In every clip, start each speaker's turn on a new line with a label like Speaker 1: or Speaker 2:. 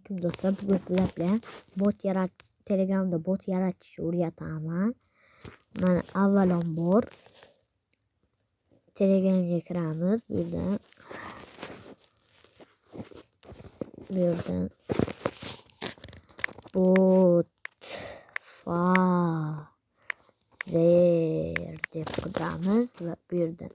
Speaker 1: Assalomualaikum do'stlar. Bugun sizlar bilan Telegramda bot yaratishni o'rgataman. Mana avvalambor Telegramga kiramiz. Bu yerdan bot deb qidamiz va bu yerdan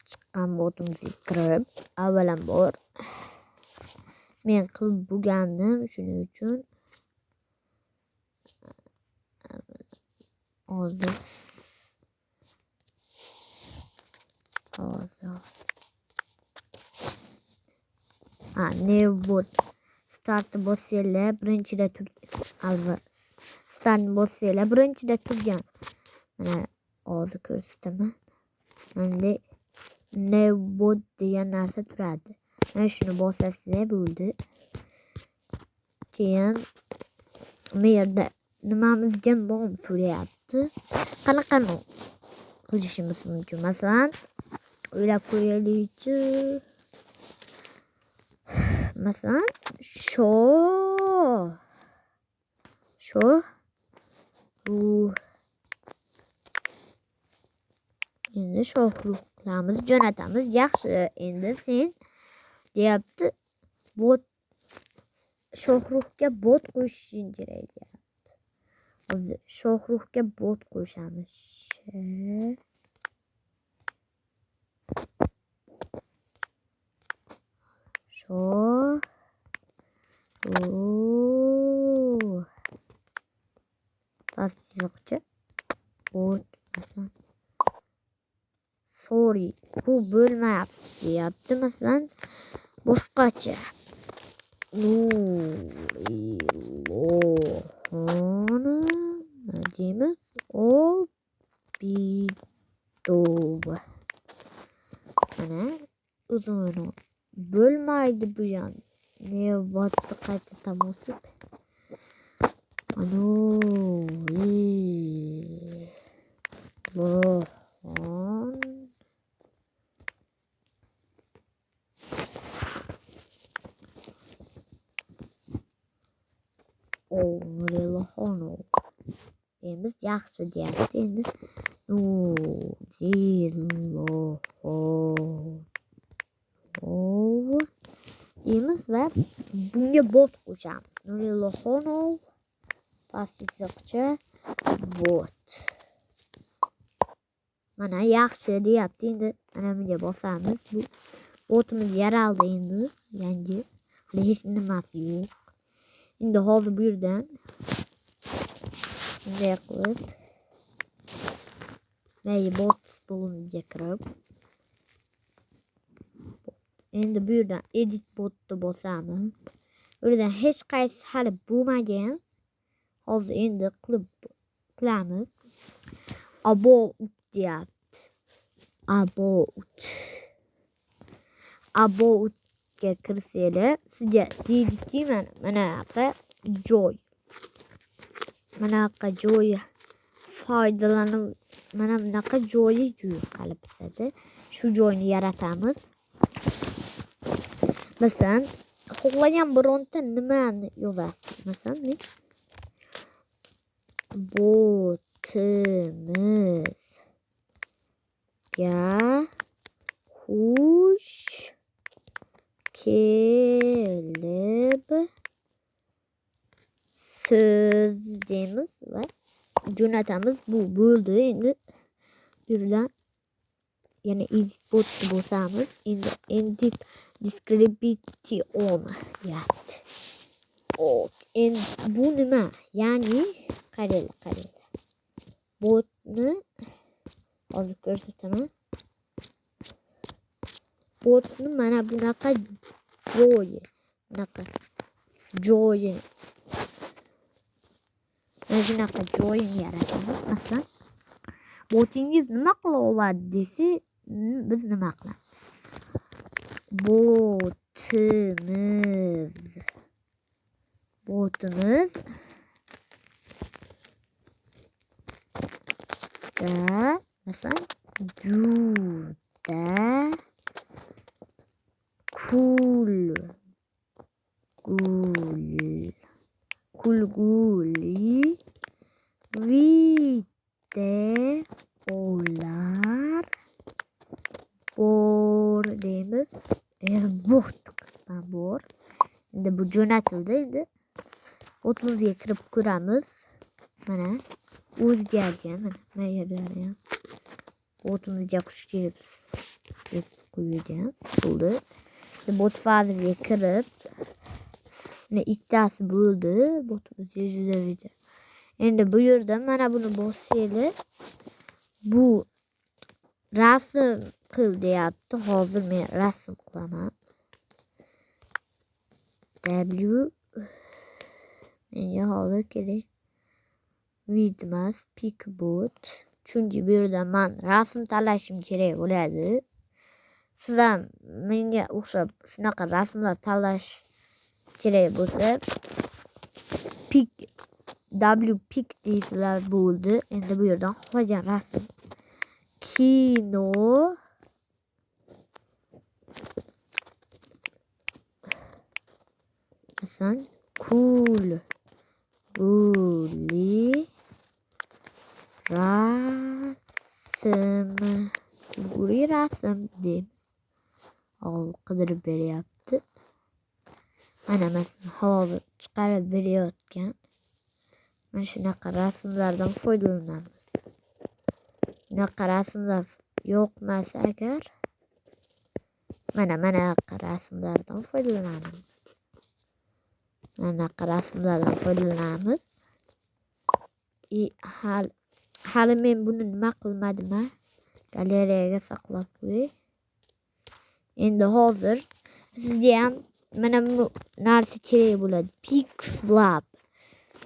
Speaker 1: chiqqan botimizga kirib avvalambor men qilib bo'lgandim, shuning uchun hozir Nevbot start bossanglar birinchida turgan. Mana hozir ko'rsataman. Mana Nevbot degan narsa turadi. Mana shuni bosasizlar bo'ldi. Keyin bu yerda nimamizga nom so'rayapti. Qanaqa nom qilishimiz mumkin? Masalan, o'ylab qo'yaylikchi. Masalan, endi Shohruh qilamiz, jo'natamiz. Yaxshi, endi sen deyapti, bot Shohruhga bot qo'shishing kerak deyapti. Hozir Shohruhga bot qo'shamiz. Past chiziqcha bot masalan. Sorry, bu bo'lmayapti deyapti. Masalan, boshqacha Nurilohon deymiz. Obidov. Mana uzun bo'lmaydi bu ham. Nevbotni qaytadan bosib Nurilohon deymiz. Yaxshi deyapti. Endi Nurilohon deymiz va bunga bot qo'shamiz. Nurilohonov past chiziqcha bot. Mana yaxshi deyapti. Endi mana bunga bosamiz. Bu botimiz yaraldi endi. Yangi hech nimasi yo'q. Endi hozir bu yerdan bunday qilib bot bo'limiga kirib endi bu yerdan edit botni bosamiz. Bu yerdan hech qaysi hali bo'lmagan. Hozir endi qilamiz. About deyapti. Aboutga kirsanglar sizga deydiki mana bunaqa joy foydalanib mana bunaqa joyi yo'q hali bizda. Shu joyni yaratamiz. Masalan, xohlagan bironta nimani yozasiz. Masalan, botimizga xush kelib siz deymiz va jo'natamiz. Bu bo'ldi. Endi bu yerdan yana edit botni bosamiz. Endi edit description deyapti. Endi bu nima? Ya'ni qaranglar. Botni hozir ko'rsataman. Botni mana bunaqa joyi. Mana bunaqa joyini yaratamiz. Masalan, botingiz nima qila oladi desa, biz nima qilamiz? Botimiz da masalan juda cool kulguli videolar bor deymiz. Bor. Endi bu jo'natildi. Endi botimizga kirib ko'ramiz. Mana o'zgargan. Mana yerlari ham botimizga xush kelibsiz deb qo'yilgan. Bo'ldi. Bot faziga kirib mana ikkitasi bo'ldi. Botimizga juda video. Endi bu yerda mana buni bossanglar bu rasm qil deyapti. Hozir men rasm qilaman. Menga hozir kerak vidmas pickbot. Chunki bu yerda men rasm tanlashim kerak bo'ladi. Siz ham menga o'xshab shunaqa rasmlar tanlash kerak bo'lsa pick deysizlar. Bo'ldi. Endi bu yerdan xohlagan rasm kino masalan kulguli rasm deb qidirib beryapti. Mana masalan hozir chiqarib berayotgan mana shunaqa rasmlardan foydalanamiz. Bunaqa rasmlar yoqmas agar mana rasmlardan foydalanamiz. Mana rasmlardan foydalanamiz. Hali men buni nima qilmadim, galeriyaga saqlab qo'yay. Endi hozir sizga ham mana bu narsa kerak bo'ladi. Pixlab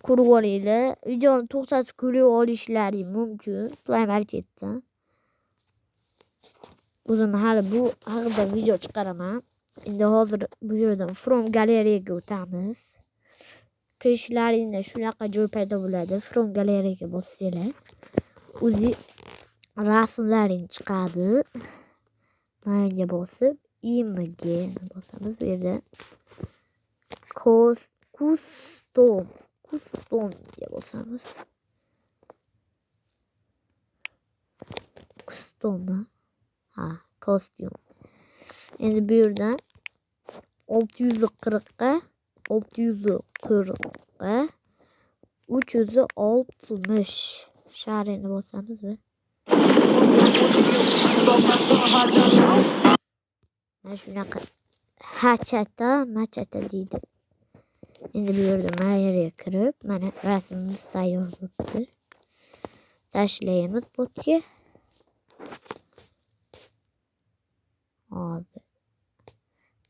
Speaker 1: ko'rib olinglar. Videoni to'xtatib ko'rib olishlaring mumkin. Play Marketdan. O'zim hali bu haqida video chiqaraman. Endi hozir bu yerdan From galeriyaga o'tamiz. Kirishlaringda shunaqa joy paydo bo'ladi. From galeriyaga bossanglar o'zi rasmlaring chiqadi. Menga bosib image bosamiz. Bu yerda custom deb bosamiz. Kostyum. Endi bu yerdan 640 ga 360 sharini bosamiz va mana shunaqa machata deydi. Endi bu yerda mana yerga kirib, mana rasmimiz tayyor bo'libdi. Tashlaymiz botga. Hozir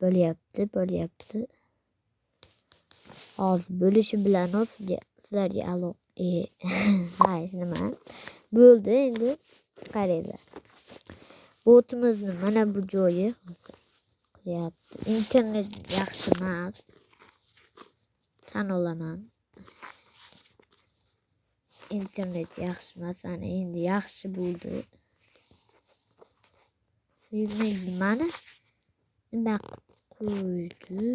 Speaker 1: bo'lyapti. Hozir bo'lishi bilan sizlarga nima bo'ldi. Endi qaranglar. Botimizni mana bu joyi qilyapti. Internet yaxshi emas. Tan olaman. Internet yaxshi emas. Endi yaxshi bo'ldi. Mana nima qo'ydi.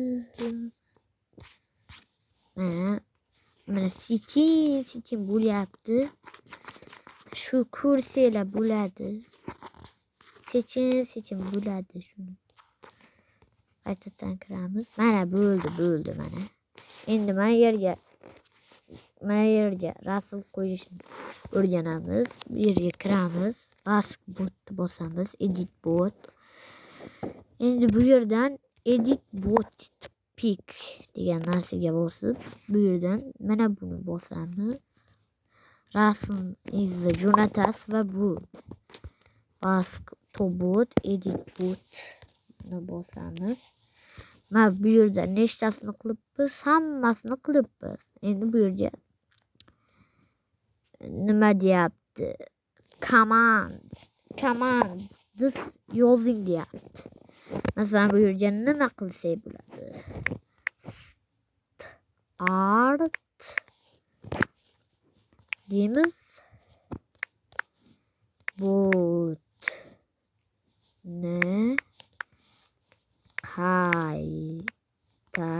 Speaker 1: Mana sekin bo'lyapti. Shu ko'rsanglar bo'ladi. Sekin bo'ladi shuni. Qaytadan kiramiz. Mana bo'ldi mana. Endi mana yerga rasm qo'yishni o'rganamiz. Bu yerga kiramiz. Bot bosamiz. Edit bot. Endi bu yerdan edit bot pick degan narsaga bosib, bu yerdan mana buni bosamiz. Rasm izla jo'natasiz va bu bot edit bot bosamiz. Mana bu yerda nechtasini qilibmiz? Hammasini qilibmiz. Endi bu yerga nima deyapti? Command this yozing deyapti. Masalan bu yerga nima qilsak bo'ladi? Art deymiz. Botni qayta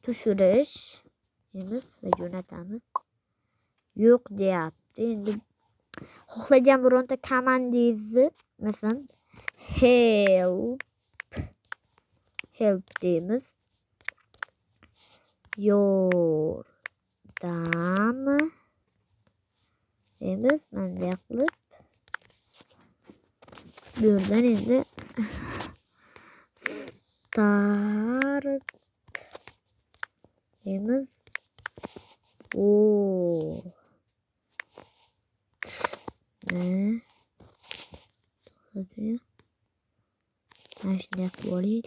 Speaker 1: tushirish deymiz va jo'natamiz. Yo'q deyapti. Endi xohlagan bironta komandangizni masalan help deymiz. Yordam deymiz. Bunday qilib bu yerdan endi start deymiz. Mana shunday qilib olaylik.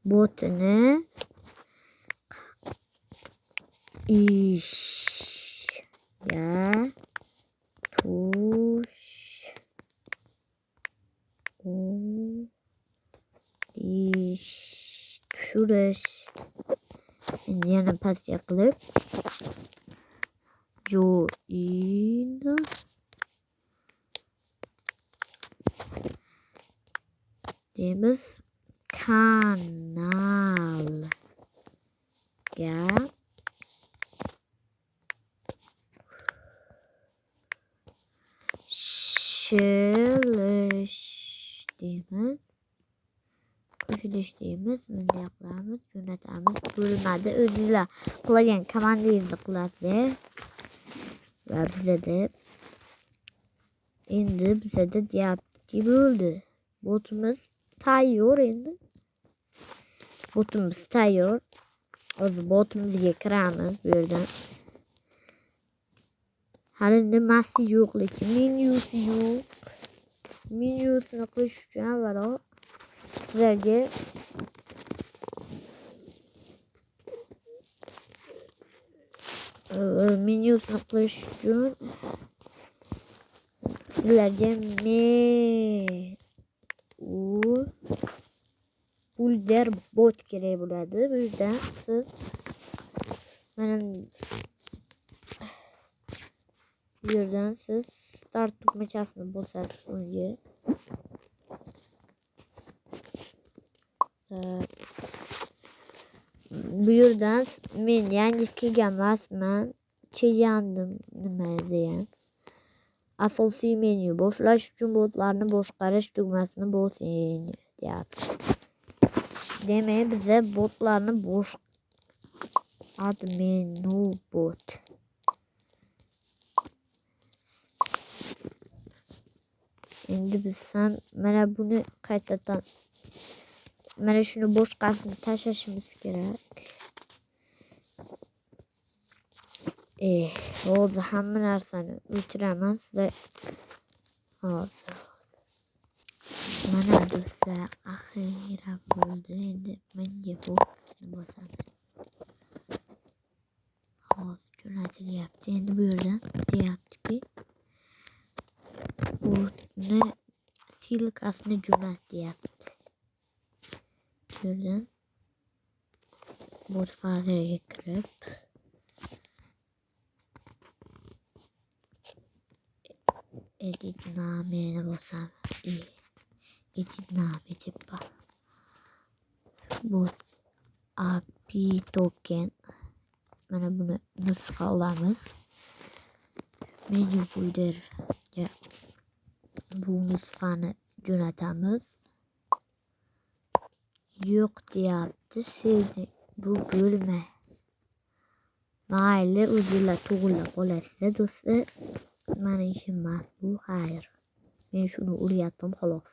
Speaker 1: Botni ishga tushirish. Endi yana pastga qilib join deymiz. Kanalga qo'shilish deymiz. Bunday qilamiz, jo'natamiz. Bo'lmadi, o'zingizlar qilagan komandangizni qilasiz. Va bizada endi deyapti bo'ldi. Botimiz tayyor endi. Botimiz tayyor. Hozir botimizga kiramiz bu yerdan. Hali nimasi yo'q, lekin menyusi yo'q. Menyusini qilish uchun avvalo sizlarga builder bot kerak bo'ladi. Bu yerdan siz start tugmachasini bosasiz unga. Bu yerdan men yangi kelgan emasman. Cheklandim nima degan. Asosiy menyu boshlash uchun botlarni boshqarish tugmasini bosing deyapti. Demak, biza botlarni admenu bot. Endi biz ham mana buni qaytadan mana shuni boshqasini tashlashimiz kerak. Hozir hamma narsani o'chiraman sizlar. Hozir. Mana do'stlar, axira bo'ldi. Endi menga boxni bosaman. Hozir jo'natilyapti. Endi bu yerdan deyaptiki, botni silkasini jo'nat deyapti. Bu yerdan bot faylga kirib edit namini bosaman. Edit name deb bot API token. Mana buni nusxa olamiz. Menu builderga bu nusxani jo'natamiz. Yo'q deyapti. Bu bo'lma. Mayli, o'zingizlar to'g'rilab olasizlar do'stlar. Mani ishim emas bu, xayr. Men shuni o'rgatdim xolos.